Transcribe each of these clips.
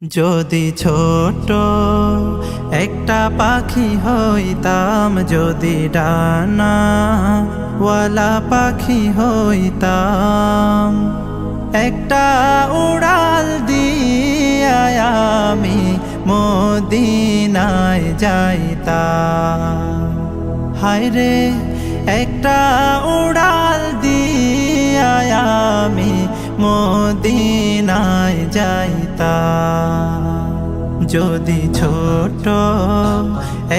যদি ছোট একটা পাখি হইতাম, যদি ডানাওয়ালা পাখি হইতাম, একটা উড়াল দিয়া আমি মদিনায় যাইতাম। হায়রে একটা উড়াল দিয়া আমি মদিনায় যাইতাম। যদি ছোট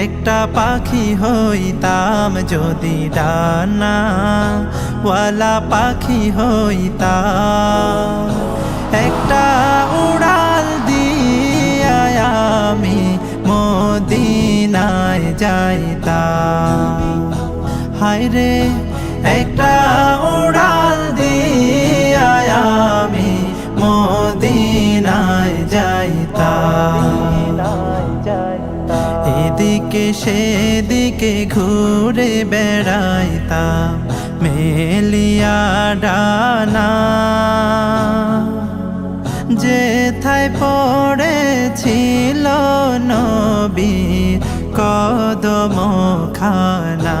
একটা পাখি হইতাম, যদি ডানাওয়ালা পাখি হইতাম, একটা উড়াল দিয়া আমি মদিনায় যাইতাম। হায়রে একটা উড়াল দিয়া আমি মদিনায় যাইতাম। এদিকে সেদিকে ঘুরে বেড়াইতাম মেলিয়া ডানা, যেথায় পড়েছিল নবীর কদম খানা।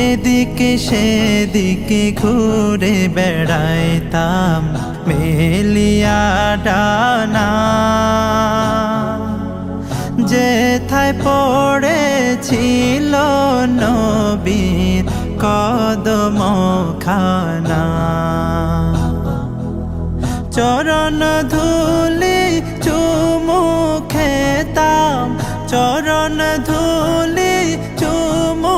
এদিকে সেদিকে ঘুরে বেড়াইতাম মেলিয়া ডানা, যেথায় পড়েছিল নবীর কদম খানা। চরণ ধুলি চুমু খেতাম, চরণ ধুলি চুমু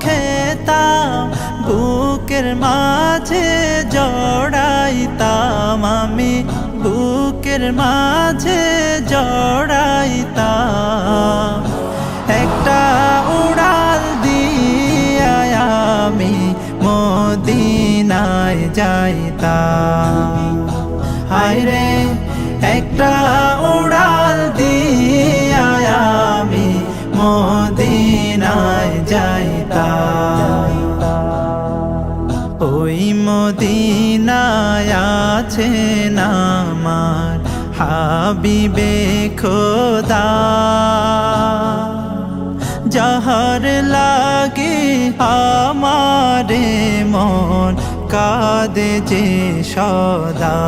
খেতাম, বুকের মাঝে জড়াইতাম আমি, বুকের মাঝে জড়াইতাম। একটা উড়াল দিয়া আমি মদিনায় যাইতাম। হায়রে একটা উড়াল দিয়া আমি মদিনায় যাইতাম। ওই মদিনায় আছেন আমার হাবিবে খোদা, যাহার লাগে আমারে মন কাঁদে যে সদা।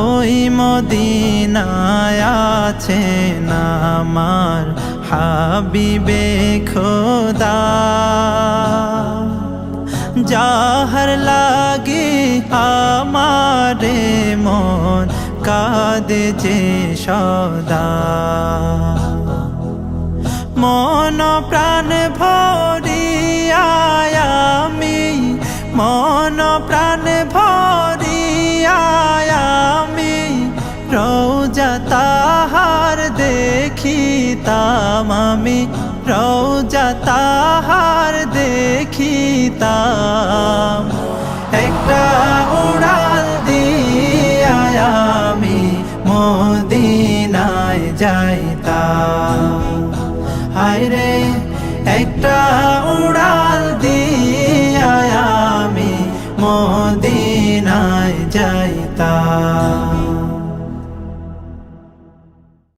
ওই মদিনায় আছেন আমার হাবিবে খোদা, যাহার লাগে আমারে মন কাঁদে যে সদা। মন প্রাণ ভরিয়া আমি, মন প্রাণ ভরিয়া আমি রওজা তাহার দেখিতাম আমি, রওজা তাহার দেখিতাম। একটা উড়াল দিয়া আমি মদিনায় যাইতাম। হায়রে একটা